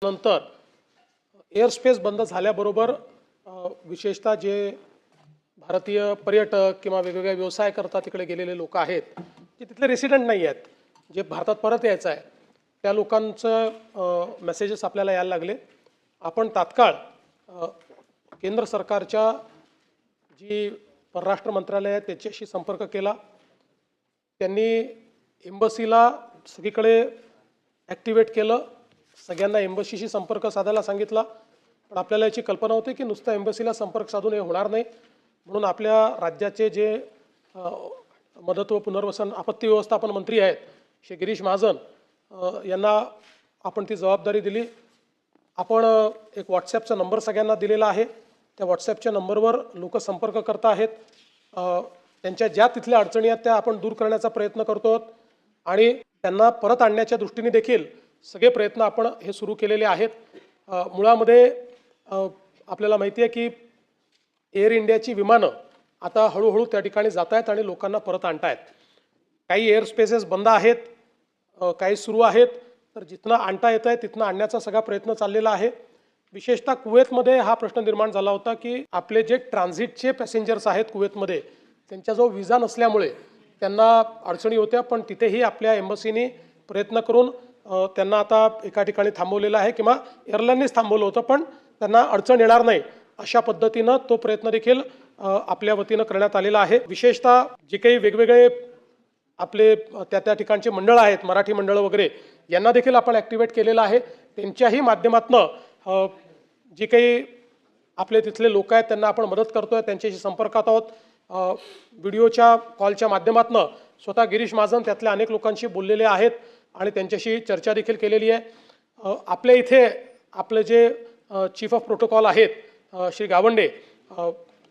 नंतर air space बंद झाल्याबरोबर विशेषतः जे भारतीय पर्यटक किंवा वेगवेगळ्या व्यवसाय करता तिकडे गेलेले लोक आहेत, जे तिथले रेसिडेंट नाही आहेत, जे भारतात परत यायचं आहे, त्या लोकांचं मेसेजेस आपल्याला यायला लागले. आपण तात्काळ केंद्र सरकारच्या जी परराष्ट्र मंत्रालय आहे त्याच्याशी संपर्क केला. त्यांनी एम्बसीला सगळीकडे ॲक्टिवेट केलं, सगळ्यांना एम्बसीशी संपर्क साधायला सांगितला. पण आपल्याला याची कल्पना होती की नुसतं एम्बसीला संपर्क साधून हे होणार नाही. म्हणून आपल्या राज्याचे जे मदत व पुनर्वसन आपत्ती व्यवस्थापन मंत्री आहेत श्री गिरीश महाजन यांना आपण ती जबाबदारी दिली. आपण एक व्हॉट्सॲपचा नंबर सगळ्यांना दिलेला आहे. त्या व्हॉट्सॲपच्या नंबरवर लोक संपर्क करत आहेत. त्यांच्या ज्या तिथल्या अडचणी आहेत त्या आपण दूर करण्याचा प्रयत्न करतो आहोत आणि त्यांना परत आणण्याच्या दृष्टीने देखील सगळे प्रयत्न आपण हे सुरू केलेले आहेत. मुळामध्ये आपल्याला माहिती आहे की एअर इंडियाची विमानं आता हळूहळू त्या ठिकाणी जात आहेत आणि लोकांना परत आणत आहेत. काही एअर स्पेसेस बंद आहेत, काही सुरू आहेत. तर जिथनं आणता येत आहे तिथनं आणण्याचा सगळा प्रयत्न चाललेला आहे. विशेषतः कुवेतमध्ये हा प्रश्न निर्माण झाला होता की आपले जे ट्रान्झिटचे पॅसेंजर्स आहेत कुवेतमध्ये, त्यांच्याजवळ विजा नसल्यामुळे त्यांना अडचणी होत्या. पण तिथेही आपल्या एम्बसीने प्रयत्न करून त्यांना आता एका ठिकाणी थांबवलेलं आहे किंवा एअरलाईननेच थांबवलं होतं, पण त्यांना अडचण येणार नाही अशा पद्धतीनं तो प्रयत्न देखील आपल्या वतीनं करण्यात आलेला आहे. विशेषतः जे काही वेगवेगळे आपले त्या ठिकाणचे मंडळ आहेत, मराठी मंडळं वगैरे, यांना देखील आपण ॲक्टिवेट केलेलं आहे. त्यांच्याही माध्यमातनं जे काही आपले तिथले लोक आहेत त्यांना आपण मदत करतोय, त्यांच्याशी संपर्कात आहोत. व्हिडिओच्या कॉलच्या माध्यमातनं स्वतः गिरीश महाजन त्यातल्या अनेक लोकांशी बोललेले आहेत आणि त्यांच्याशी चर्चा देखील केलेली आहे. आपल्या इथे आपले जे चीफ ऑफ प्रोटोकॉल आहेत श्री गावंडे,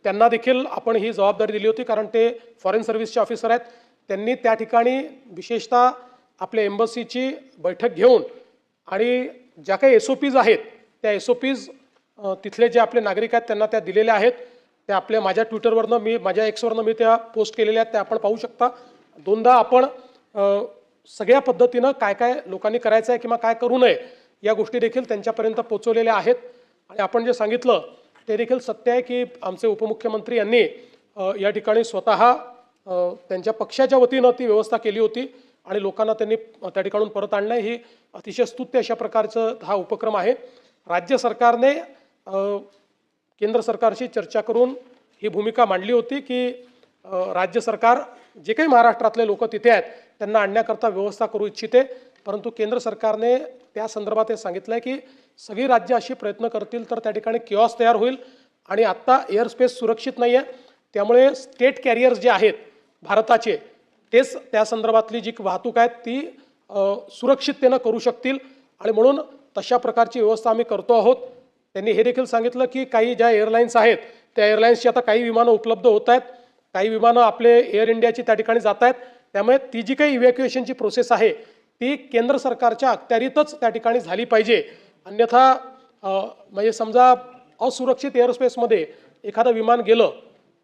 त्यांना देखील आपण ही जबाबदारी दिली होती, कारण ते फॉरेन सर्व्हिसचे ऑफिसर आहेत. त्यांनी त्या ठिकाणी विशेषतः आपल्या एम्बसीची बैठक घेऊन आणि ज्या काही SOPs आहेत त्या SOPs तिथले जे आपले नागरिक आहेत त्यांना त्या दिलेल्या आहेत. त्या आपल्या माझ्या ट्विटरवरनं माझ्या एक्सवरनं मी त्या पोस्ट केलेल्या आहेत, त्या आपण पाहू शकता. दोनदा आपण सगळ्या पद्धतीनं काय काय लोकांनी करायचं आहे किंवा काय करू नये या गोष्टी देखील त्यांच्यापर्यंत पोहोचवलेल्या आहेत. आणि आपण जे सांगितलं ते देखील सत्य आहे की आमचे उपमुख्यमंत्री यांनी या ठिकाणी स्वतः त्यांच्या पक्षाच्या वतीनं ती व्यवस्था केली होती आणि लोकांना त्यांनी त्या ठिकाणून परत आणणं ही अतिशय स्तुत्य अशा प्रकारचं हा उपक्रम आहे. राज्य सरकारने केंद्र सरकारशी चर्चा करून ही भूमिका मांडली होती की राज्य सरकार जे काही महाराष्ट्रातले लोक तिथे आहेत त्यांना आणण्याकरता व्यवस्था करू इच्छिते. परंतु केंद्र सरकारने त्या संदर्भात हे सांगितलं आहे की सगळी राज्य अशी प्रयत्न करतील तर त्या ठिकाणी किऑस तयार होईल. आणि आत्ता एअर स्पेस सुरक्षित नाही आहे, त्यामुळे स्टेट कॅरियर्स जे आहेत भारताचे तेच त्या संदर्भातली जी वाहतूक आहे ती सुरक्षिततेनं करू शकतील आणि म्हणून तशा प्रकारची व्यवस्था आम्ही करतो आहोत. त्यांनी हे देखील सांगितलं की काही ज्या एअरलाईन्स आहेत त्या एअरलाईन्सची आता काही विमानं उपलब्ध होत आहेत, काही विमानं आपले एअर इंडियाची त्या ठिकाणी जात आहेत. त्यामुळे ती जी काही इव्हॅक्युएशनची प्रोसेस आहे ती केंद्र सरकारच्या अखत्यारीतच त्या ठिकाणी झाली पाहिजे. अन्यथा म्हणजे समजा असुरक्षित एअरस्पेसमध्ये एखादं विमान गेलं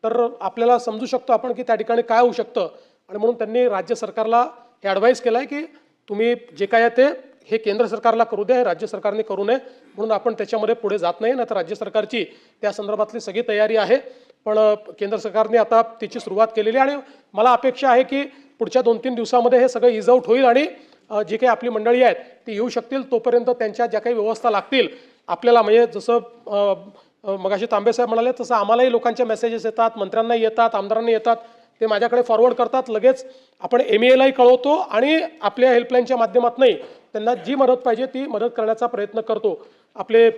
तर आपल्याला समजू शकतो आपण की त्या ठिकाणी काय होऊ शकतं. आणि म्हणून त्यांनी राज्य सरकारला हे ॲडवाईस केलं आहे की तुम्ही जे काय आहे ते हे केंद्र सरकारला करू द्या, हे राज्य सरकारने करू नये. म्हणून आपण त्याच्यामध्ये पुढे जात नाही. तर राज्य सरकारची त्या संदर्भातली सगळी तयारी आहे, पण केंद्र सरकारने आता त्याची सुरुवात केलेली आहे. आणि मला अपेक्षा आहे की पुढच्या 2-3 दिवसामध्ये हे सगळं इज आउट होईल आणि जी काही आपली मंडळी आहेत ती येऊ शकतील. तोपर्यंत त्यांच्या ज्या काही व्यवस्था लागतील आपल्याला, म्हणजे जसं मगाशी तांबेसाहेब म्हणाले तसं आम्हालाही लोकांचे मेसेजेस येतात, मंत्र्यांनाही येतात, आमदारांना येतात, ते माझ्याकडे फॉरवर्ड करतात. लगेच आपण MEAलाही कळवतो आणि आपल्या हेल्पलाईनच्या माध्यमातूनही त्यांना जी मदत पाहिजे ती मदत करण्याचा प्रयत्न करतो. आपले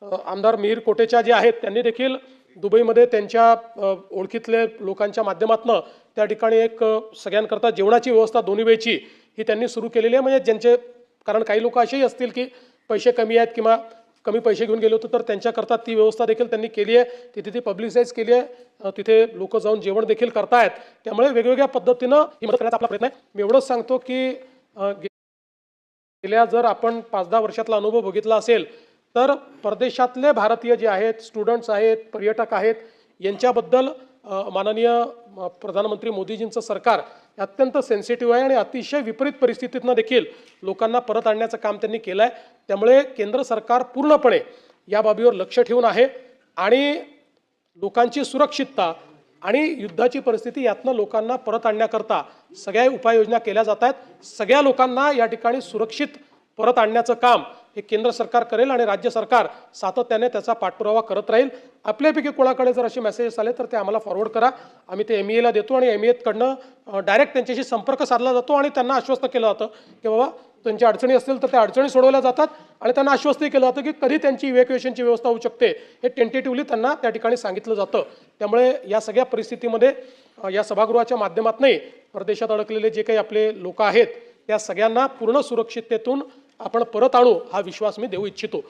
आमदार मिहीर कोटेचा जे आहेत त्यांनी देखील दुबईमध्ये त्यांच्या ओळखीतले लोकांच्या माध्यमातून त्या ठिकाणी एक सगळ्यांकरता जेवणाची व्यवस्था 2 वेळची ही त्यांनी सुरू केलेली आहे. म्हणजे ज्यांचे, कारण काही लोक असेही असतील की पैसे कमी आहेत किंवा कमी पैसे घेऊन गेले होते, तर त्यांच्याकरता ती व्यवस्था देखील त्यांनी केली आहे. तिथे ती पब्लिसाईज केली आहे, तिथे लोक जाऊन जेवण देखील करतायत. त्यामुळे वेगवेगळ्या पद्धतीनं ही मदत करण्याचा आपला प्रयत्न आहे. मी एवढंच सांगतो की गेल्या जर आपण 5-10 वर्षातला अनुभव बघितला असेल तर परदेशातले भारतीय जे आहेत, स्टुडंट्स आहेत, पर्यटक आहेत, यांच्याबद्दल माननीय प्रधानमंत्री मोदीजींचं सरकार अत्यंत सेन्सिटिव्ह आहे आणि अतिशय विपरीत परिस्थितीतनं देखील लोकांना परत आणण्याचं काम त्यांनी केलं आहे. त्यामुळे केंद्र सरकार पूर्णपणे या बाबीवर लक्ष ठेवून आहे आणि लोकांची सुरक्षितता आणि युद्धाची परिस्थिती यातनं लोकांना परत आणण्याकरता सगळ्या उपाययोजना केल्या जात आहेत. सगळ्या लोकांना या ठिकाणी सुरक्षित परत आणण्याचं काम हे केंद्र सरकार करेल आणि राज्य सरकार सातत्याने त्याचा पाठपुरावा करत राहील. आपल्यापैकी कोणाकडे जर असे मेसेजेस आले तर ते आम्हाला फॉरवर्ड करा. आम्ही ते MEAला देतो आणि MEAकडनं डायरेक्ट त्यांच्याशी संपर्क साधला जातो आणि त्यांना आश्वस्त केलं जातं की बाबा त्यांच्या अडचणी असतील तर त्या अडचणी सोडवल्या जातात आणि त्यांना आश्वस्तही केलं जातं की कधी त्यांची इव्हॅक्युएशनची व्यवस्था होऊ शकते हे टेंटेटिव्हली त्यांना त्या ठिकाणी सांगितलं जातं. त्यामुळे या सगळ्या परिस्थितीमध्ये या सभागृहाच्या माध्यमातूनही परदेशात अडकलेले जे काही आपले लोक आहेत त्या सगळ्यांना पूर्ण सुरक्षिततेतून आपण परत आणू हा विश्वास मी देऊ इच्छितो.